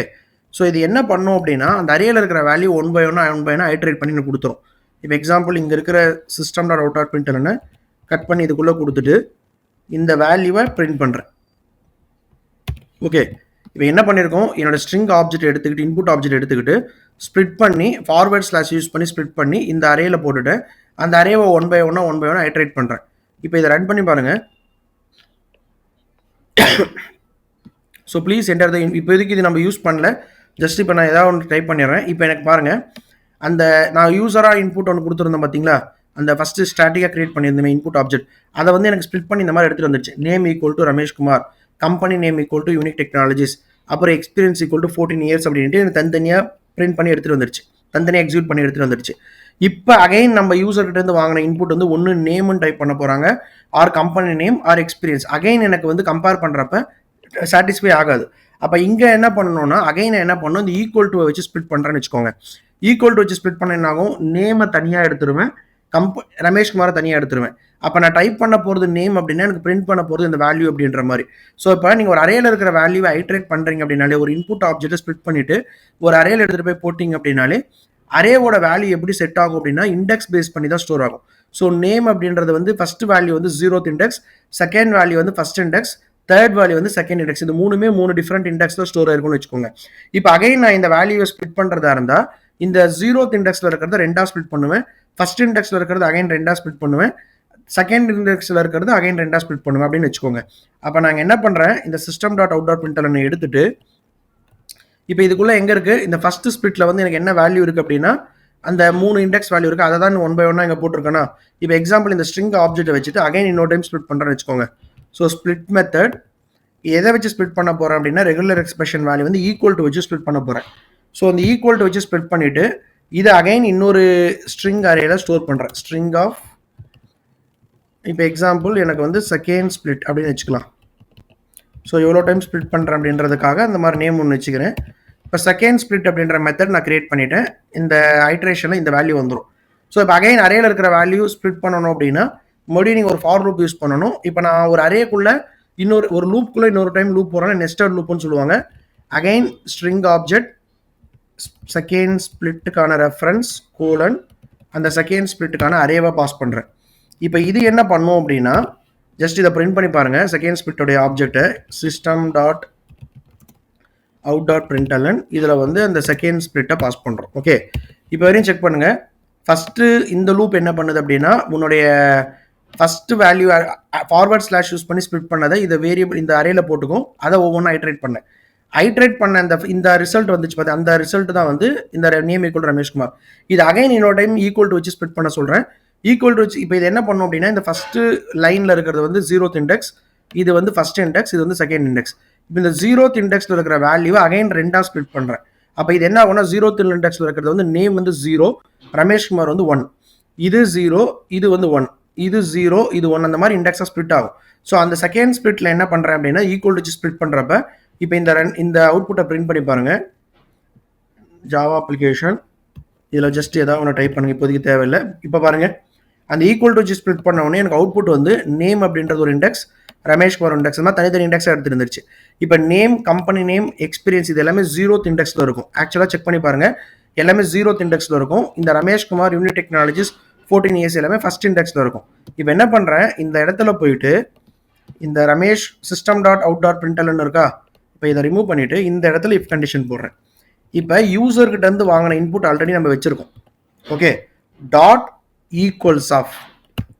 ஸோ இது என்ன பண்ணும் அப்படின்னா அந்த அரேயில் இருக்கிற வேல்யூ ஒன் பை ஒன்னா ஐட்ரேட் பண்ணி கொடுத்துரும். இப்போ எக்ஸாம்பிள் இங்கே இருக்கிற சிஸ்டம் டாட் அவுட் பிரிண்டர்னு கட் பண்ணி இதுக்குள்ளே கொடுத்துட்டு இந்த வேல்யூவை பிரிண்ட் பண்ணுறேன். ஓகே, இப்போ என்ன பண்ணியிருக்கோம், என்னோட ஸ்ட்ரிங் ஆப்ஜெக்ட் எடுத்துக்கிட்டு இன்புட் ஆப்ஜெக்ட் எடுத்துக்கிட்டு ஸ்ப்ளிட் பண்ணி ஃபார்வர்ட் ஸ்லாஷ் யூஸ் பண்ணி ஸ்ப்ளிட் பண்ணி இந்த அரேயில் போட்டுட்டு அந்த அரேவை ஒன் பை ஒன்னா ஐட்ரேட் பண்ணுறேன். இப்போ இதை ரன் பண்ணி பாருங்கள். ஸோ ப்ளீஸ் என்டர் த, இப்போ இதுக்கு இது நம்ம யூஸ் பண்ணல, ஜஸ்ட் இப்போ நான் ஏதாவது ஒன்று டைப் பண்ணிடுறேன். இப்போ எனக்கு பாருங்கள் அந்த நான் யூஸராக இன்புட் ஒன்று கொடுத்துருந்தேன் பார்த்தீங்களா, அந்த ஃபஸ்ட்டு ஸ்டாட்டிக்காக கிரியேட் பண்ணியிருந்தேன் இன்புட் ஆப்ஜெக்ட், அதை வந்து எனக்கு ஸ்ப்ளிட் பண்ணி இந்த மாதிரி எடுத்துகிட்டு வந்துருச்சு. Name equal to Rameshkumar, company name equal to unique technologies, அப்புறம் எக்ஸ்பீரியன்ஸ் ஈக்குவல் டு 14 years அப்படின்ட்டு எனக்கு தனித்தனியாக பிரிண்ட் பண்ணி எடுத்துகிட்டு வந்துருச்சு, தனித்தனியாக எக்ஸிக்யூட் பண்ணி எடுத்துகிட்டு வந்துருச்சு. இப்போ அகைன் நம்ம யூசர்கிட்ட இருந்து வாங்கின இன்புட் வந்து ஒன்று நேம்னு டைப் பண்ண போகிறாங்க or company name or experience. Again எனக்கு வந்து கம்பேர் பண்ணுறப்ப சாட்டிஸ்ஃபை ஆகாது. அப்போ இங்கே என்ன பண்ணணும்னா அகைன் என்ன பண்ணணும், இந்த ஈக்குவல் டு வச்சு ஸ்ப்ளிட் பண்ணுறேன்னு வச்சுக்கோங்க. ஈக்குவல் டு வச்சு ஸ்ப்ளிட் பண்ண என்ன ஆகும், நேமை தனியாக எடுத்துருவேன், ரமேஷ்குமாரை தனியாக எடுத்துருவேன். அப்போ நான் டைப் பண்ண போகிறது நேம் அப்படின்னா எனக்கு பிரிண்ட் பண்ண போகிறது இந்த வேல்யூ அப்படின்ற மாதிரி. ஸோ இப்போ நீங்கள் ஒரு அரேயில் இருக்கிற வேல்யூவை ஐட்ரேட் பண்ணுறீங்க அப்படின்னாலே ஒரு இன்புட் ஆப்ஜெக்ட்டை ஸ்ப்ளிட் பண்ணிவிட்டு ஒரு அரேயில் எடுத்துகிட்டு போய் போட்டிங்க அப்படின்னாலே அரேவோட வேல்யூ எப்படி செட் ஆகும் அப்படின்னா இண்டெக்ஸ் பேஸ் பண்ணி தான் ஸ்டோர் ஆகும். ஸோ நேம் அப்படின்றது வந்து ஃபர்ஸ்ட் வேல்யூ வந்து 0th இண்டெக்ஸ், செகண்ட் வேல்யூ வந்து ஃபர்ஸ்ட் இண்டெக்ஸ், தேர்ட் வேல்யூ வந்து செகண்ட் இண்டெக்ஸ். இது மூணுமே 3 டிஃப்ரெண்ட் இண்டெக்ஸ்ல ஸ்டோர் ஆயிருக்கும்னு வச்சுக்கோங்க. இப்போ அகைன் நான் இந்த வேல்யூவை ஸ்ப்ளிட் பண்ணுறதா இருந்தால் இந்த 0th இண்டெக்ஸ்ல இருக்கிறத ரெண்டா ஸ்ப்ளிட் பண்ணுவேன், ஃபர்ஸ்ட் இண்டெக்ஸ்ல இருக்கிறது அகைன் ரெண்டா ஸ்ப்ளிட் பண்ணுவேன், செகண்ட் இண்டெக்ஸ்ல இருக்கிறது அகைன் ரெண்டா ஸ்ப்ளிட் பண்ணுவேன் அப்படின்னு வச்சுக்கோங்க. அப்போ நாங்கள் என்ன பண்ணுறேன், இந்த system dot out dot printer எடுத்துட்டு இப்போ இதுக்குள்ள எங்கே இருக்குது, இந்த ஃபர்ஸ்ட் ஸ்ப்ளிட்ல வந்து எனக்கு என்ன வேல்யூ இருக்குது அப்படின்னா அந்த 3 இண்டெக்ஸ் வேல்யூ இருக்குது, அதை தான் ஒன் பை ஒன்னா இங்கே போட்டிருக்கேன்னா. இப்போ எக்ஸாம்பிள் இந்த ஸ்ட்ரிங் ஆப்ஜெக்ட்டை வச்சுட்டு அகைன் இன்னொரு டைம் ஸ்ப்ளிட் பண்ணுறேன்னு வச்சுக்கோங்க. ஸோ ஸ்ப்ளிட் மெத்தட் எதை வச்சு ஸ்ப்ளிட் பண்ண போகிறேன் அப்படின்னா ரெகுலர் எக்ஸ்பிரஷன் வேல்யூ வந்து ஈக்குவல் டு வச்சு ஸ்ப்ளிட் பண்ண போகிறேன். ஸோ அந்த ஈக்குவல் டு வச்சு ஸ்ப்ளிட் பண்ணிவிட்டு இதை அகைன் இன்னொரு ஸ்ட்ரிங் அரேயில் ஸ்டோர் பண்ணுறேன். ஸ்ட்ரிங் ஆஃப் இப்போ எக்ஸாம்பிள் எனக்கு வந்து செகண்ட் ஸ்ப்ளிட் அப்படின்னு வச்சுக்கலாம். ஸோ எவ்வளோ டைம் ஸ்ப்ளிட் பண்ணுறேன் அப்படின்றதுக்காக அந்த மாதிரி நேம் ஒன்று வச்சுக்கிறேன். இப்போ செகண்ட் ஸ்ப்ளிட் அப்படின்ற மெத்தட் நான் கிரியேட் பண்ணிவிட்டேன். இந்த ஐட்ரேஷனில் இந்த வேல்யூ வந்துடும். ஸோ இப்போ அகைன் அரேயில் இருக்கிற வேல்யூ ஸ்ப்ளிட் பண்ணணும் அப்படின்னா மறுபடியும் நீங்கள் ஒரு ஃபார் லூப் யூஸ் பண்ணணும். இப்போ நான் ஒரு அரேக்குள்ளே ஒரு லூப்புக்குள்ளே இன்னொரு டைம் லூப் போகிறேன், நெஸ்டட் லூப்னு சொல்லுவாங்க. அகைன் ஸ்ட்ரிங் ஆப்ஜெக்ட் செகண்ட் ஸ்ப்ளிட்டுக்கான ரெஃபரன்ஸ் கோலன் அந்த செகண்ட் ஸ்ப்ளிட்டுக்கான அரேவை பாஸ் பண்ணுறேன். இப்போ இது என்ன பண்ணும் அப்படின்னா ஜஸ்ட் இதை பிரிண்ட் பண்ணி பாருங்கள். செகண்ட் ஸ்ப்ளிட்டோடைய ஆப்ஜெக்டை system dot out dot println இதில் வந்து அந்த செகண்ட் ஸ்ப்ளிட்டை பாஸ் பண்ணுறோம். ஓகே, இப்போ வரையும் செக் பண்ணுங்கள். ஃபஸ்ட்டு இந்த லூப் என்ன பண்ணுது அப்படின்னா உன்னுடைய first value forward slash use பண்ணி ஸ்ப்ளிட் பண்ணதை இதை வேரியபிள் இந்த அரேயில் போட்டுக்கும். அதை ஒவ்வொன்றா ஐட்ரேட் பண்ண இந்த ரிசல்ட் வந்துச்சு பார்த்து அந்த ரிசல்ட் தான் வந்து இந்த நேம் ஈக்குவல் ரமேஷ்குமார். இது அகைன் இன்னொரு டைம் ஈக்குவல் டு வச்சு ஸ்ப்ளிட் பண்ண சொல்கிறேன். ஈக்குவல் டு வச்சு இப்போ இது என்ன பண்ணோம் அப்படின்னா இந்த ஃபஸ்ட்டு லைனில் இருக்கிறது வந்து 0th இண்டெக்ஸ், இது வந்து ஃபஸ்ட் இண்டெக்ஸ், இது வந்து செகண்ட் இண்டெக்ஸ். இப்போ இந்த 0th இண்டெக்ஸில் இருக்கிற வேல்யூவை அகைன் ரெண்டாக ஸ்ப்ளிட் பண்ணுறேன். அப்போ இது என்ன ஆகும்னா 0th இண்டெக்ஸில் இருக்கிறது வந்து நேம் வந்து 0, ரமேஷ்குமார் வந்து 1, இது 0, இது வந்து 1, இது 0, இது 1, அந்த மாதிரி இண்டெக்ஸாக ஸ்ப்ளிட் ஆகும். ஸோ அந்த செகண்ட் ஸ்ப்ளிட்டில் என்ன பண்ணுறேன் அப்படின்னா ஈக்குவல் டு ஸ்ப்ளிட் பண்ணுறப்ப இப்போ இந்த அவுட்புட்டை பிரிண்ட் பண்ணி பாருங்கள். ஜாவா அப்ளிகேஷன் இதில் ஜஸ்ட் ஏதாவது ஒன்று டைப் பண்ணுங்கள், இப்போதைக்கு தேவையில்லை. இப்போ பாருங்கள் அந்த ஈக்குவல் டு ஸ்ப்ளிட் பண்ண உடனே எனக்கு அவுட்புட் வந்து நேம் அப்படின்றது ஒரு இண்டெக்ஸ், ரமேஷ்குமார் இண்டெக்ஸ், மாதிரி தனித்தனி இண்டெக்ஸாக எடுத்துருந்துருச்சு. இப்போ நேம், கம்பெனி நேம், எக்ஸ்பீரியன்ஸ் இது எல்லாமே 0th இண்டெக்ஸில் இருக்கும். ஆக்சுவலாக செக் பண்ணி பாருங்கள், எல்லாமே 0th இண்டெக்ஸில் இருக்கும். இந்த ரமேஷ்குமார் யூனிட் டெக்னாலஜிஸ் 14 இயர்ஸ் எல்லாமே ஃபஸ்ட் இண்டெக்ஸில் இருக்கும். இப்போ என்ன பண்ணுறேன், இந்த இடத்துல போயிட்டு இந்த Ramesh system dot out dot பிரிண்டலன் இருக்கா, இப்போ இதை ரிமூவ் பண்ணிவிட்டு இந்த இடத்துல இஃப் கண்டிஷன் போடுறேன். இப்போ யூசர்கிட்டேருந்து வாங்கின இன்புட் ஆல்ரெடி நம்ம வச்சுருக்கோம். ஓகே, டாட் ஈக்குவல்ஸ் ஆஃப்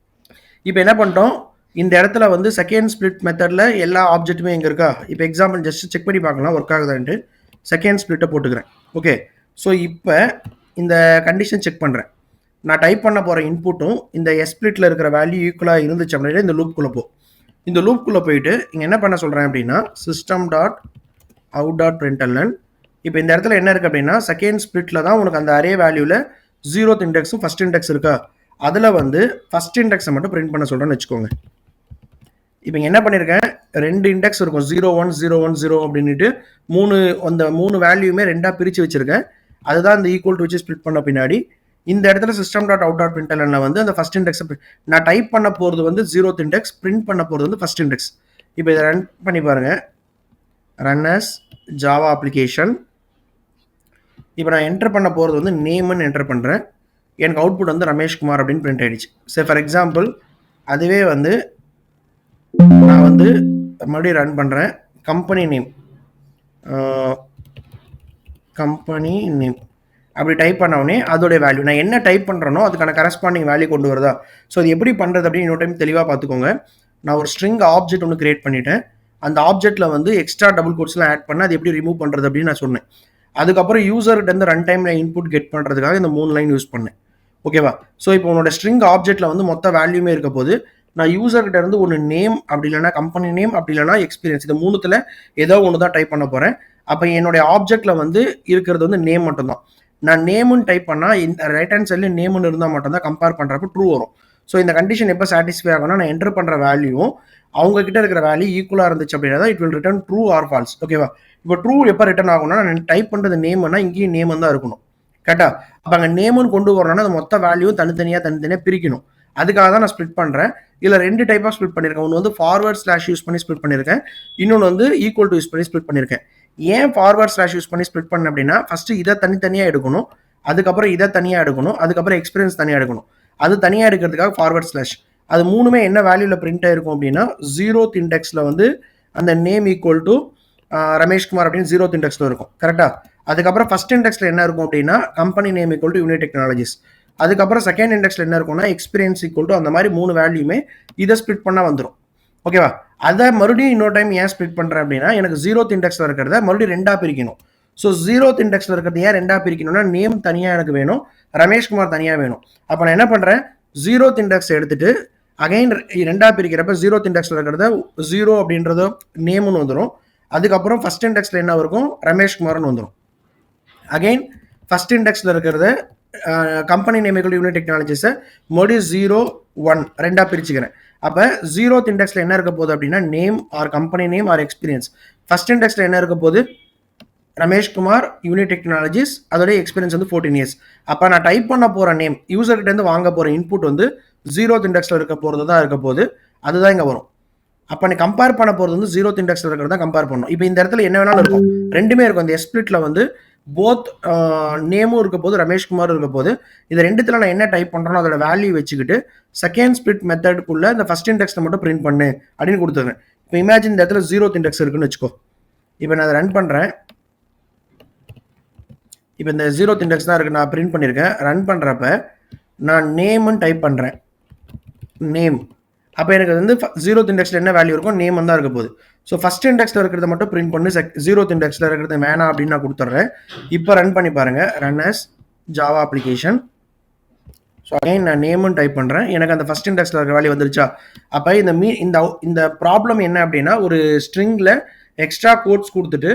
இப்போ என்ன பண்ணிட்டோம், இந்த இடத்துல வந்து செகண்ட் ஸ்ப்ளிட் மெத்தடில் எல்லா ஆப்ஜெக்ட்டுமே எங்கே இருக்கா. இப்போ எக்ஸாம்பிள் ஜஸ்ட் செக் பண்ணி பார்க்கலாம் ஒர்க் ஆகுதான்ட்டு செகண்ட் ஸ்ப்ளிட்டை போட்டுக்கிறேன். ஓகே, ஸோ இப்போ இந்த கண்டிஷன் செக் பண்ணுறேன். நான் டைப் பண்ண போகிற இன்புட்டும் இந்த ஸ்ப்ளிட்டில் இருக்கிற வேல்யூ ஈக்குவலாக இருந்துச்சு அப்படின்னா இந்த லூப்புக்குள்ளே இந்த லூப்புக்குள்ளே போயிட்டு இங்கே என்ன பண்ண சொல்கிறேன் அப்படின்னா சிஸ்டம் டாட் அவுட் டாட் பிரிண்டலன். இப்போ இந்த இடத்துல என்ன இருக்குது அப்படின்னா செகண்ட் ஸ்ப்ளிட்டில் தான் உனக்கு அந்த அரே வேல்யூவில் 0th இண்டெக்ஸும் ஃபஸ்ட் இண்டெக்ஸ் இருக்கா, அதில் வந்து ஃபஸ்ட் இண்டெக்ஸை மட்டும் பிரிண்ட் பண்ண சொல்கிறேன்னு வச்சுக்கோங்க. இப்போ என்ன பண்ணியிருக்கேன், 2 இண்டெக்ஸ் இருக்கும், 0 1 0 1 0 அப்படின்ட்டு அந்த 3 வேல்யூமே ரெண்டாக பிரித்து வச்சுருக்கேன். அதுதான் இந்த ஈக்குவல் டு வச்சு ஸ்ப்ளிட் பண்ண பின்னாடி இந்த இடத்துல சிஸ்டம் டாட் அவுட் டாட் பிரிண்டலனில் வந்து அந்த ஃபஸ்ட் இண்டெக்ஸை நான் டைப் பண்ண போகிறது வந்து 0th இண்டெக்ஸ், பிரிண்ட் பண்ண போகிறது வந்து ஃபஸ்ட் இண்டெக்ஸ். இப்போ இதை ரன் பண்ணி பாருங்கள், ரன் அஸ் ஜாவா அப்ளிகேஷன். இப்போ நான் என்டர் பண்ண போகிறது வந்து நேம்னு என்டர் பண்ணுறேன். எனக்கு அவுட்புட் வந்து ரமேஷ்குமார் அப்படின்னு பிரிண்ட் ஆகிடுச்சு. சரி, ஃபார் எக்ஸாம்பிள் அதுவே வந்து நான் வந்து மறுபடியும் ரன் பண்ணுறேன். கம்பெனி நேம் அப்படி டைப் பண்ணவுடனே அதோடைய வேல்யூ நான் என்ன டைப் பண்ணுறனோ அதுக்கான கரஸ்பாண்டிங் வேல்யூ கொண்டு வருதா. ஸோ அது எப்படி பண்ணுறது அப்படின்னு இன்னொரு டைம் தெளிவாக பார்த்துக்கோங்க. நான் ஒரு ஸ்ட்ரிங் ஆப்ஜெக்ட் ஒன்று கிரியேட் பண்ணிட்டேன். அந்த ஆப்ஜெக்ட்டில் வந்து எக்ஸ்ட்ரா டபுள் கோட்ஸ்லாம் ஆட் பண்ண அது எப்படி ரிமூவ் பண்ணுறது அப்படின்னு நான் சொன்னேன். அதுக்கப்புறம் யூசர்கிட்ட ரன் டைமில் இன்புட் கெட் பண்ணுறதுக்காக இந்த 3 லைன் யூஸ் பண்ணேன். ஓகேவா. ஸோ இப்போ உன்னோட ஸ்ட்ரிங் ஆப்ஜெக்ட்டில் வந்து மொத்த வேல்யூமே இருக்க போது நான் யூசர்கிட்ட இருந்து ஒன்று நேம் அப்படி இல்லைனா கம்பெனி நேம் அப்படி இல்லைனா எக்ஸ்பீரியன்ஸ் இந்த 3த்தில் ஏதோ ஒன்று தான் டைப் பண்ண போகிறேன். அப்போ என்னுடைய ஆப்ஜெக்ட்டில் வந்து இருக்கிறது வந்து நேம் மட்டும்தான். நான் நேமுன்னு டைப் பண்ணால் இந்த ரைட் ஹேண்ட் சைடில் நேம்னு இருந்தால் மட்டும்தான் கம்பேர் பண்ணுறப்ப ட்ரூ வரும். ஸோ இந்த கண்டிஷன் எப்போ சாட்டிஸ்ஃபை ஆகும்னா நான் என்டர் பண்ணுற வேல்யூவும் அவங்க கிட்ட இருக்கிற வேல்யூ ஈக்குவலாக இருந்துச்சு அப்படின்னா it will return true or false. ஓகேவா. இப்போ ட்ரூ எப்போ ரிட்டர்ன் ஆகும்னா நான் டைப் பண்ணுறது நேம்னா இங்கேயும் நேம் தான் இருக்கணும். கரெக்டாக. அப்போ அங்கே நேமுன்னு கொண்டு வரணும்னா அது மொத்த வேல்யூ தனித்தனியாக பிரிக்கணும். அதுக்காக தான் நான் ஸ்ப்ளிட் பண்ணுறேன். இதில் 2 டைப்பாக ஸ்ப்ளிட் பண்ணியிருக்கேன். ஒன்று வந்து ஃபார்வர்ட் ஸ்லாஷ் யூஸ் பண்ணி ஸ்ப்ளிட் பண்ணியிருக்கேன், இன்னொன்று வந்து ஈக்குவல் டு யூஸ் பண்ணி ஸ்ப்ளிட் பண்ணியிருக்கேன். ஏன் ஃபார்வர்ட் ஸ்லாஷ் யூஸ் பண்ணி ஸ்ப்ளிட் பண்ணேன் அப்படின்னா ஃபஸ்ட்டு இதை தனித்தனியாக எடுக்கணும், அதுக்கப்புறம் இதை தனியாக எடுக்கணும், அதுக்கப்புறம் எக்ஸ்பீரியன்ஸ் தனியாக எடுக்கணும். அது தனியாக எடுக்கிறதுக்காக ஃபார்வர்ட் ஸ்லாஷ். அது 3மே என்ன வேல்யூவில் பிரிண்ட் ஆகிருக்கும் அப்படின்னா 0th இண்டெக்ஸில் வந்து அந்த நேம் ஈக்குவல் டு ரமேஷ்குமார் அப்படின்னு 0th இண்டெக்ஸில் இருக்கும். கரெக்டாக. அதுக்கப்புறம் ஃபஸ்ட் இண்டெக்ஸில் என்ன இருக்கும் அப்படின்னா company name equal to unit technologies. அதுக்கப்புறம் செகண்ட் இண்டெக்ஸில் என்ன இருக்கும்னா எக்ஸ்பீரியன்ஸ் ஈக்குவல் டு அந்த மாதிரி 3 வேல்யூமே இதை ஸ்ப்ளிட் பண்ணால் வந்துடும். ஓகேவா. அதை மறுபடியும் இன்னொரு டைம் ஏன் ஸ்ப்ளிட் பண்ணுறேன் அப்படின்னா எனக்கு 0th இண்டெக்ஸில் இருக்கிறத மறுபடியும் 2ஆக பிரிக்கணும். ஸோ 0th இண்டெக்ஸில் இருக்கிறது ஏன் 2ஆக பிரிக்கணும்னா நேம் தனியாக எனக்கு வேணும், ரமேஷ்குமார் தனியாக வேணும். அப்போ நான் என்ன பண்ணுறேன், 0th இண்டெக்ஸ் எடுத்துகிட்டு அகைன் ரெண்டாக பிரிக்கிறப்ப ஜீரோத் இண்டெக்ஸில் இருக்கிறத ஜீரோ அப்படின்றது நேம்னு வந்துடும். அதுக்கப்புறம் ஃபர்ஸ்ட் இண்டெக்ஸில் என்ன இருக்கும், ரமேஷ்குமார்னு வந்துடும். அகைன் ஃபர்ஸ்ட் இண்டெக்ஸில் இருக்கிறத கம்பெனி நேம் யூனிட் டெக்னாலஜிஸை மறுபடியும் 0 1 ரெண்டாக பிரிச்சுக்கிறேன். அப்போ ஜீரோத் இண்டெக்ஸில் என்ன இருக்க போகுது அப்படின்னா name or company name or experience. First இண்டெக்ஸில் என்ன இருக்க போகுது, ரமேஷ்குமார் யூனிட் டெக்னாலஜிஸ், அதோடைய எக்ஸ்பீரியன்ஸ் வந்து 14 years. அப்போ நான் டைப் பண்ண போகிற நேம், யூசர்கிட்டேருந்து வாங்க போகிற இன்புட் வந்து ஜீரோத் இண்டெக்ஸில் இருக்க போகிறது தான் இருக்க போகுது, அதுதான் இங்கே வரும். அப்போ நீ கம்பேர் பண்ண போகிறது வந்து ஜீரோத் இண்டெக்ஸில் இருக்கிறது தான் கம்பேர் பண்ணணும். இப்போ இந்த இடத்துல என்ன வேணாலும் இருக்கும், ரெண்டுமே இருக்கும். இந்த ஸ்பிளிட்டில் வந்து போத் நேமும் இருக்க போது, ரமேஷ்குமாரும் இருக்க போது. இது ரெண்டுத்தில் நான் என்ன டைப் பண்ணுறேனோ அதோட வேல்யூ வச்சுக்கிட்டு செகண்ட் ஸ்பிளிட் மெத்தடுக்குள்ள இந்த ஃபர்ஸ்ட் இண்டெக்ஸை மட்டும் பிரிண்ட் பண்ணு அப்படின்னு கொடுத்துருக்கேன். இப்போ இமேஜின் இந்த இடத்துல ஜீரோத் இண்டெக்ஸ் இருக்குன்னு வச்சுக்கோ. இப்போ நான் அதை ரன் பண்ணுறேன். இப்போ இந்த ஜீரோத் இண்டெக்ஸ் தான் இருக்குது, நான் பிரிண்ட் பண்ணியிருக்கேன். ரன் பண்ணுறப்ப நான் நேம்னு டைப் பண்ணுறேன், நேம். அப்போ எனக்கு வந்து ஜீரோத் இண்டெக்ஸில் என்ன வேல்யூ இருக்கும், நேம் தான் இருக்க போகுது. ஸோ ஃபர்ஸ்ட் இண்டெக்ஸில் இருக்கிறத மட்டும் பிரிண்ட் பண்ணி ஜீரோத் இண்டெக்ஸில் இருக்கிறது வேணாம் அப்படின்னு நான் கொடுத்துட்றேன். இப்போ ரன் பண்ணி பாருங்கள், run as Java application. So again நான் நேம்னு டைப் பண்ணுறேன், எனக்கு அந்த ஃபர்ஸ்ட் இண்டெக்ஸில் இருக்கிற வேல்யூ வந்துருச்சா. அப்போ இந்த ப்ராப்ளம் என்ன அப்படின்னா, ஒரு ஸ்ட்ரிங்கில் எக்ஸ்ட்ரா கோட்ஸ் கொடுத்துட்டு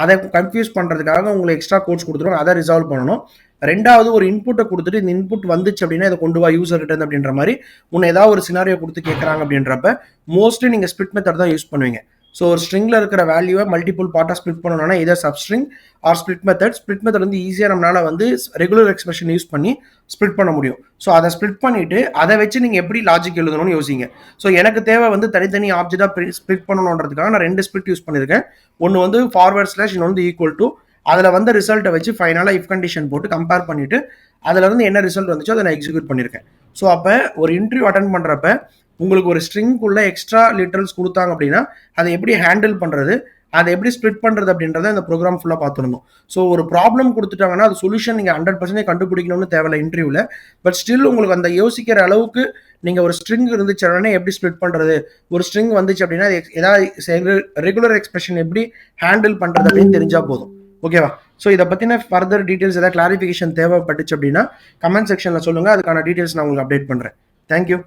அதை கன்ஃபியூஸ் பண்ணுறதுக்காக உங்களுக்கு எக்ஸ்ட்ரா கோட்ஸ் கொடுத்துருவோம், அதை ரிசால்வ் பண்ணணும். ரெண்டாவது ஒரு இன்புட்டை கொடுத்துட்டு இந்த இன்புட் வந்துச்சு அப்படின்னா இதை கொண்டு வா யூசர்கிட்ட அப்படின்ற மாதிரி உன்னை ஏதாவது ஒரு சினாரியோ கொடுத்து கேட்குறாங்க அப்படின்றப்ப மோஸ்ட்லி நீங்கள் ஸ்பிளிட் மெத்தட் தான் யூஸ் பண்ணுவீங்க. ஸோ ஒரு ஸ்ட்ரிங்கில் இருக்கிற வேல்யூவை மல்டிபிள் பார்ட்டாக ஸ்பிளிட் பண்ணணும்னா இதை substring or split method. Split method வந்து ஈஸியாக நம்மளால வந்து ரெகுலர் எக்ஸ்பிரஷன் யூஸ் பண்ணி ஸ்பிளிட் பண்ண முடியும். ஸோ அதை ஸ்பிளிட் பண்ணிட்டு அதை வச்சு நீங்கள் எப்படி லாஜிக் எழுதணும்னு யோசிங்க. ஸோ எனக்கு தேவை வந்து தனித்தனி ஆப்ஜெக்டாக ஸ்பிளிட் பண்ணணுன்றதுக்காக நான் 2 ஸ்பிளிட் யூஸ் பண்ணியிருக்கேன். ஒன்று வந்து ஃபார்வர்ட் ஸ்லாஷ், இன்னொன்று வந்து ஈக்குவல் டு. அதில் வந்து ரிசல்ட்டை வச்சு ஃபைனலாக இஃப் கண்டிஷன் போட்டு கம்பேர் பண்ணிவிட்டு அதில் இருந்து என்ன ரிசல்ட் வந்துச்சோ அதை நான் எக்ஸிக்யூட் பண்ணியிருக்கேன். ஸோ அப்போ ஒரு இன்டர்வியூ அட்டன் பண்ணுறப்ப உங்களுக்கு ஒரு ஸ்ட்ரிங்குள்ள எக்ஸ்ட்ரா லிட்டரல்ஸ் கொடுத்தாங்க அப்படின்னா அதை எப்படி ஹேண்டில் பண்ணுறது, அதை எப்படி ஸ்ப்ளிட் பண்ணுறது அப்படின்றத இந்த ப்ரோக்ராம் ஃபுல்லாக பார்த்துருந்தோம். ஸோ ஒரு ப்ராப்ளம் கொடுத்துட்டாங்கன்னா அது சொல்யூஷன் நீங்கள் 100% கண்டுபிடிக்கணும்னு தேவையில்லை இன்டர்வியூவில். பட் ஸ்டில் உங்களுக்கு அந்த யோசிக்கிற அளவுக்கு நீங்கள் ஒரு ஸ்ட்ரிங் இருந்துச்சு அப்படின்னா எப்படி ஸ்ப்ளிட் பண்ணுறது, ஒரு ஸ்ட்ரிங் வந்துச்சு அப்படின்னா ஏதாவது ரெகுலர் எக்ஸ்பிரஷன் எப்படி ஹேண்டில் பண்ணுறது அப்படின்னு தெரிஞ்சால் போதும். ஓகேவா? ஸோ இதை பற்றின ஃபர்தர் டீட்டெயில்ஸ் ஏதாவது கிளாரிஃபிகேஷன் தேவைப்பட்டுச்சு அப்படின்னா கமெண்ட் செக்ஷனில் சொல்லுங்கள், அதுக்கான டீட்டெயில்ஸ் நான் உங்களுக்கு அப்டேட் பண்ணுறேன். தேங்க்யூ.